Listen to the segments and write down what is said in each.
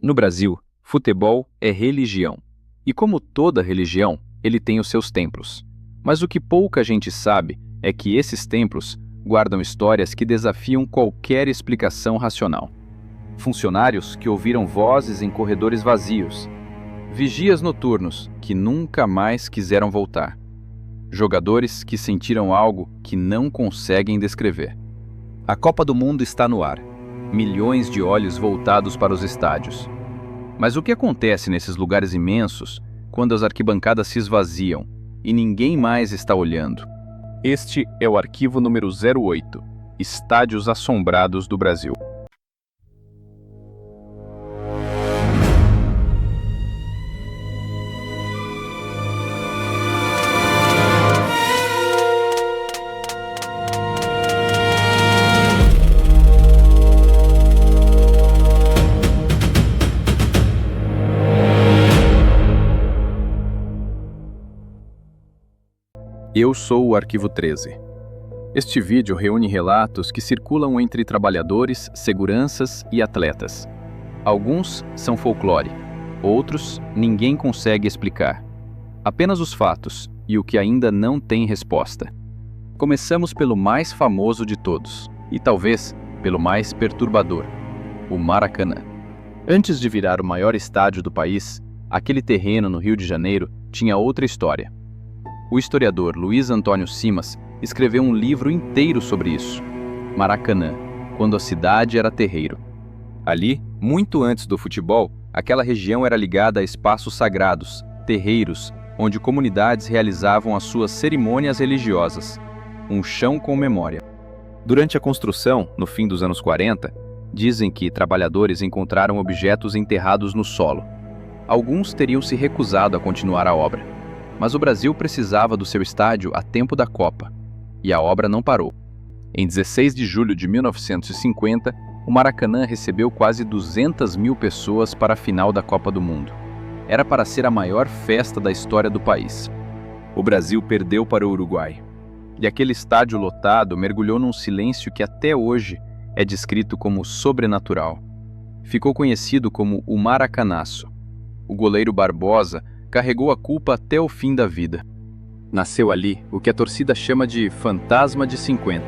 No Brasil, futebol é religião. E como toda religião, ele tem os seus templos. Mas o que pouca gente sabe é que esses templos guardam histórias que desafiam qualquer explicação racional. Funcionários que ouviram vozes em corredores vazios. Vigias noturnos que nunca mais quiseram voltar. Jogadores que sentiram algo que não conseguem descrever. A Copa do Mundo está no ar. Milhões de olhos voltados para os estádios. Mas o que acontece nesses lugares imensos quando as arquibancadas se esvaziam e ninguém mais está olhando? Este é o arquivo número 08, Estádios Assombrados do Brasil. Eu sou o Arquivo 13. Este vídeo reúne relatos que circulam entre trabalhadores, seguranças e atletas. Alguns são folclore, outros ninguém consegue explicar. Apenas os fatos e o que ainda não tem resposta. Começamos pelo mais famoso de todos, e talvez pelo mais perturbador, o Maracanã. Antes de virar o maior estádio do país, aquele terreno no Rio de Janeiro tinha outra história. O historiador Luiz Antônio Simas escreveu um livro inteiro sobre isso. Maracanã, quando a cidade era terreiro. Ali, muito antes do futebol, aquela região era ligada a espaços sagrados, terreiros, onde comunidades realizavam as suas cerimônias religiosas. Um chão com memória. Durante a construção, no fim dos anos 40, dizem que trabalhadores encontraram objetos enterrados no solo. Alguns teriam se recusado a continuar a obra. Mas o Brasil precisava do seu estádio a tempo da Copa, e a obra não parou. Em 16 de julho de 1950, o Maracanã recebeu quase 200 mil pessoas para a final da Copa do Mundo. Era para ser a maior festa da história do país. O Brasil perdeu para o Uruguai, e aquele estádio lotado mergulhou num silêncio que até hoje é descrito como sobrenatural. Ficou conhecido como o Maracanaço. O goleiro Barbosa carregou a culpa até o fim da vida. Nasceu ali o que a torcida chama de fantasma de 50.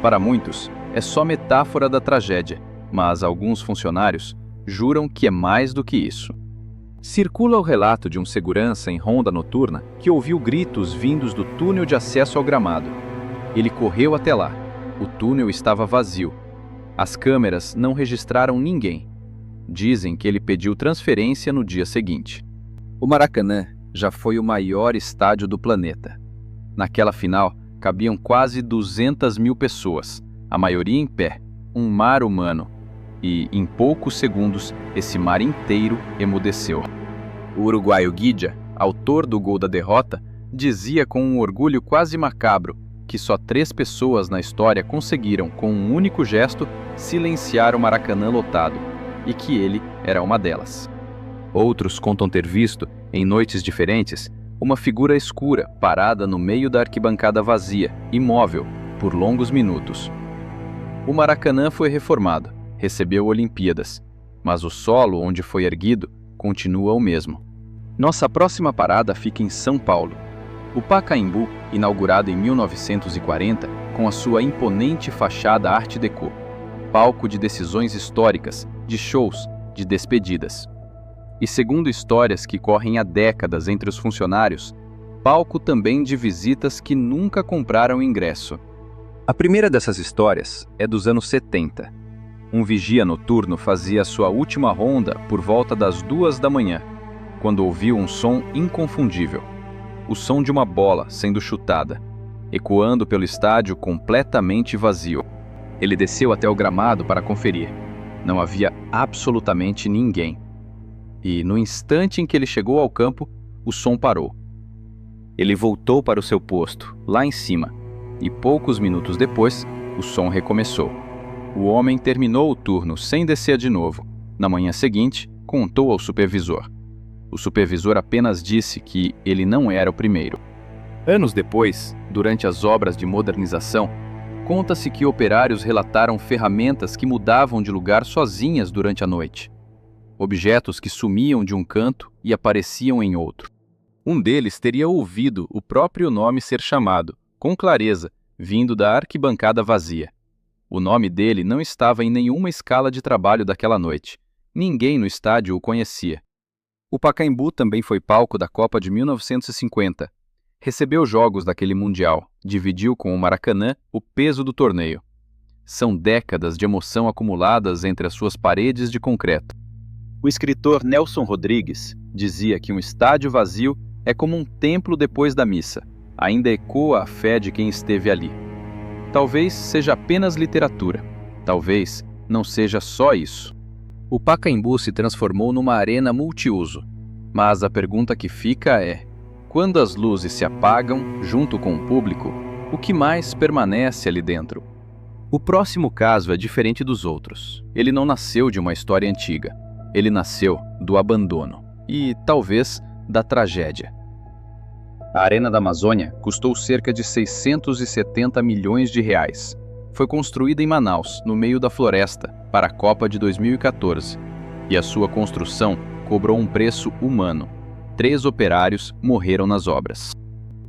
Para muitos, é só metáfora da tragédia, mas alguns funcionários juram que é mais do que isso. Circula o relato de um segurança em ronda noturna que ouviu gritos vindos do túnel de acesso ao gramado. Ele correu até lá. O túnel estava vazio. As câmeras não registraram ninguém. Dizem que ele pediu transferência no dia seguinte. O Maracanã já foi o maior estádio do planeta. Naquela final, cabiam quase 200 mil pessoas, a maioria em pé, um mar humano. E, em poucos segundos, esse mar inteiro emudeceu. O uruguaio Guidia, autor do gol da derrota, dizia com um orgulho quase macabro que só 3 pessoas na história conseguiram, com um único gesto, silenciar o Maracanã lotado, e que ele era uma delas. Outros contam ter visto, em noites diferentes, uma figura escura parada no meio da arquibancada vazia, imóvel, por longos minutos. O Maracanã foi reformado, recebeu Olimpíadas, mas o solo onde foi erguido continua o mesmo. Nossa próxima parada fica em São Paulo. O Pacaembu, inaugurado em 1940, com a sua imponente fachada Art Deco, palco de decisões históricas, de shows, de despedidas. E segundo histórias que correm há décadas entre os funcionários, palco também de visitas que nunca compraram ingresso. A primeira dessas histórias é dos anos 70. Um vigia noturno fazia sua última ronda por volta das 2 da manhã, quando ouviu um som inconfundível. O som de uma bola sendo chutada, ecoando pelo estádio completamente vazio. Ele desceu até o gramado para conferir. Não havia absolutamente ninguém. E, no instante em que ele chegou ao campo, o som parou. Ele voltou para o seu posto, lá em cima, e poucos minutos depois, o som recomeçou. O homem terminou o turno sem descer de novo. Na manhã seguinte, contou ao supervisor. O supervisor apenas disse que ele não era o primeiro. Anos depois, durante as obras de modernização, conta-se que operários relataram ferramentas que mudavam de lugar sozinhas durante a noite. objetos que sumiam de um canto e apareciam em outro. Um deles teria ouvido o próprio nome ser chamado, com clareza, vindo da arquibancada vazia. O nome dele não estava em nenhuma escala de trabalho daquela noite. Ninguém no estádio o conhecia. O Pacaembu também foi palco da Copa de 1950. Recebeu jogos daquele Mundial, dividiu com o Maracanã o peso do torneio. São décadas de emoção acumuladas entre as suas paredes de concreto. O escritor Nelson Rodrigues dizia que um estádio vazio é como um templo depois da missa. Ainda ecoa a fé de quem esteve ali. Talvez seja apenas literatura. Talvez não seja só isso. O Pacaembu se transformou numa arena multiuso. Mas a pergunta que fica é: quando as luzes se apagam, junto com o público, o que mais permanece ali dentro? O próximo caso é diferente dos outros. Ele não nasceu de uma história antiga. Ele nasceu do abandono e, talvez, da tragédia. A Arena da Amazônia custou cerca de 670 milhões de reais. Foi construída em Manaus, no meio da floresta, para a Copa de 2014. E a sua construção cobrou um preço humano. 3 operários morreram nas obras.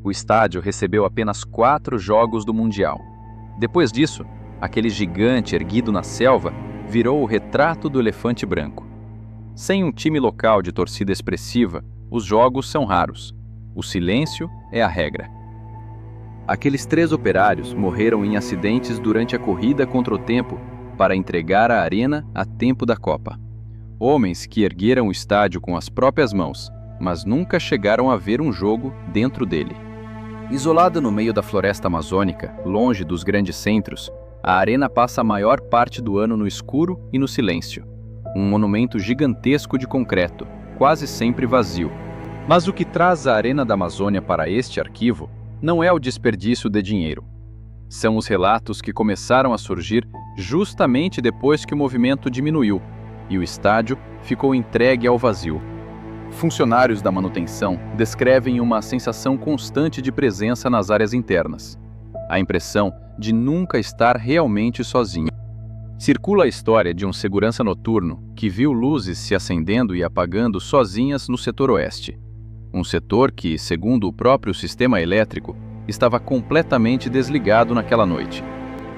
O estádio recebeu apenas 4 jogos do Mundial. Depois disso, aquele gigante erguido na selva virou o retrato do elefante branco. Sem um time local de torcida expressiva, os jogos são raros. O silêncio é a regra. Aqueles 3 operários morreram em acidentes durante a corrida contra o tempo para entregar a arena a tempo da Copa. Homens que ergueram o estádio com as próprias mãos, mas nunca chegaram a ver um jogo dentro dele. Isolada no meio da floresta amazônica, longe dos grandes centros, a arena passa a maior parte do ano no escuro e no silêncio. Um monumento gigantesco de concreto, quase sempre vazio. Mas o que traz a Arena da Amazônia para este arquivo não é o desperdício de dinheiro. São os relatos que começaram a surgir justamente depois que o movimento diminuiu e o estádio ficou entregue ao vazio. Funcionários da manutenção descrevem uma sensação constante de presença nas áreas internas. A impressão de nunca estar realmente sozinho. Circula a história de um segurança noturno que viu luzes se acendendo e apagando sozinhas no setor oeste. Um setor que, segundo o próprio sistema elétrico, estava completamente desligado naquela noite.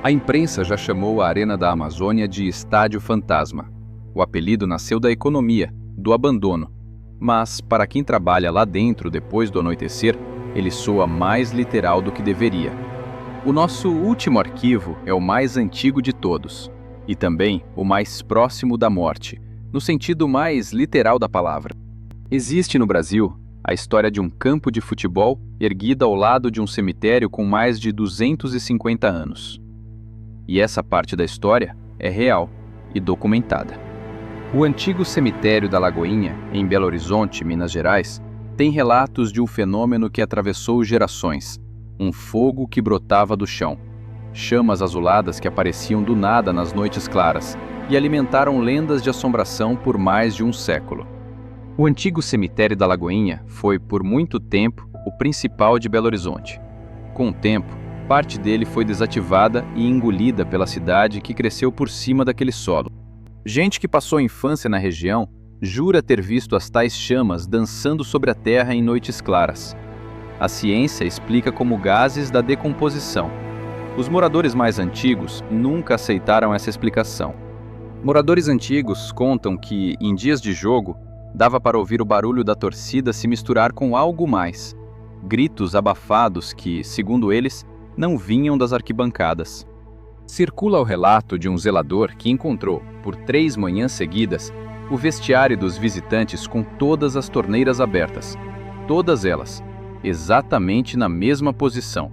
A imprensa já chamou a Arena da Amazônia de Estádio Fantasma. O apelido nasceu da economia, do abandono. Mas, para quem trabalha lá dentro depois do anoitecer, ele soa mais literal do que deveria. O nosso último arquivo é o mais antigo de todos, e também o mais próximo da morte, no sentido mais literal da palavra. Existe no Brasil a história de um campo de futebol erguido ao lado de um cemitério com mais de 250 anos. E essa parte da história é real e documentada. O antigo cemitério da Lagoinha, em Belo Horizonte, Minas Gerais, tem relatos de um fenômeno que atravessou gerações, um fogo que brotava do chão, chamas azuladas que apareciam do nada nas noites claras e alimentaram lendas de assombração por mais de um século. O antigo cemitério da Lagoinha foi, por muito tempo, o principal de Belo Horizonte. Com o tempo, parte dele foi desativada e engolida pela cidade que cresceu por cima daquele solo. Gente que passou a infância na região jura ter visto as tais chamas dançando sobre a terra em noites claras. A ciência explica como gases da decomposição. Os moradores mais antigos nunca aceitaram essa explicação. Moradores antigos contam que, em dias de jogo, dava para ouvir o barulho da torcida se misturar com algo mais. Gritos abafados que, segundo eles, não vinham das arquibancadas. Circula o relato de um zelador que encontrou, por 3 manhãs seguidas, o vestiário dos visitantes com todas as torneiras abertas. Todas elas, exatamente na mesma posição.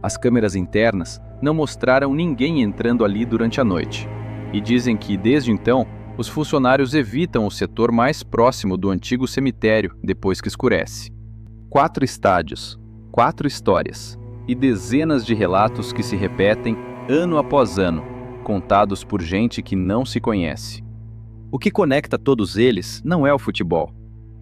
As câmeras internas não mostraram ninguém entrando ali durante a noite. E dizem que, desde então, os funcionários evitam o setor mais próximo do antigo cemitério depois que escurece. 4 estádios, 4 histórias e dezenas de relatos que se repetem ano após ano, contados por gente que não se conhece. O que conecta todos eles não é o futebol.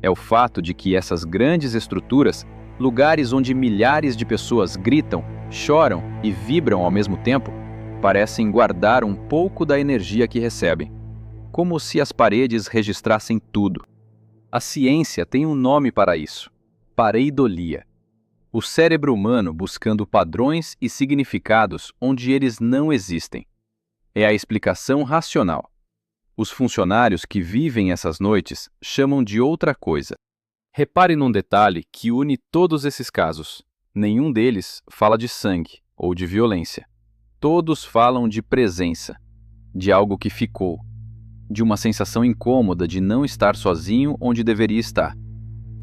É o fato de que essas grandes estruturas, lugares onde milhares de pessoas gritam, choram e vibram ao mesmo tempo, parecem guardar um pouco da energia que recebem. como se as paredes registrassem tudo. A ciência tem um nome para isso: pareidolia. O cérebro humano buscando padrões e significados onde eles não existem. É a explicação racional. Os funcionários que vivem essas noites chamam de outra coisa. Repare num detalhe que une todos esses casos. Nenhum deles fala de sangue ou de violência. Todos falam de presença, de algo que ficou, de uma sensação incômoda de não estar sozinho onde deveria estar.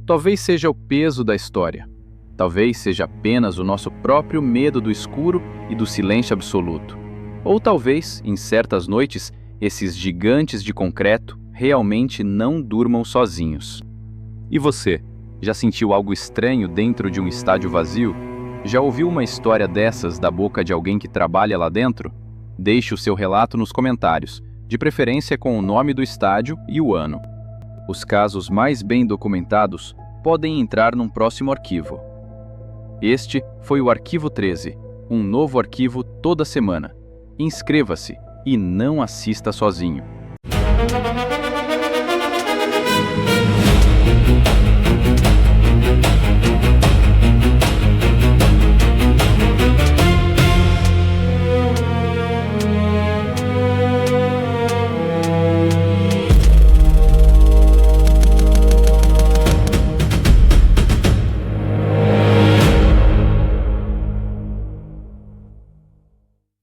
Talvez seja o peso da história. Talvez seja apenas o nosso próprio medo do escuro e do silêncio absoluto. Ou talvez, em certas noites, esses gigantes de concreto realmente não durmam sozinhos. E você, já sentiu algo estranho dentro de um estádio vazio? Já ouviu uma história dessas da boca de alguém que trabalha lá dentro? Deixe o seu relato nos comentários, de preferência com o nome do estádio e o ano. Os casos mais bem documentados podem entrar num próximo arquivo. Este foi o Arquivo 13, um novo arquivo toda semana. Inscreva-se e não assista sozinho.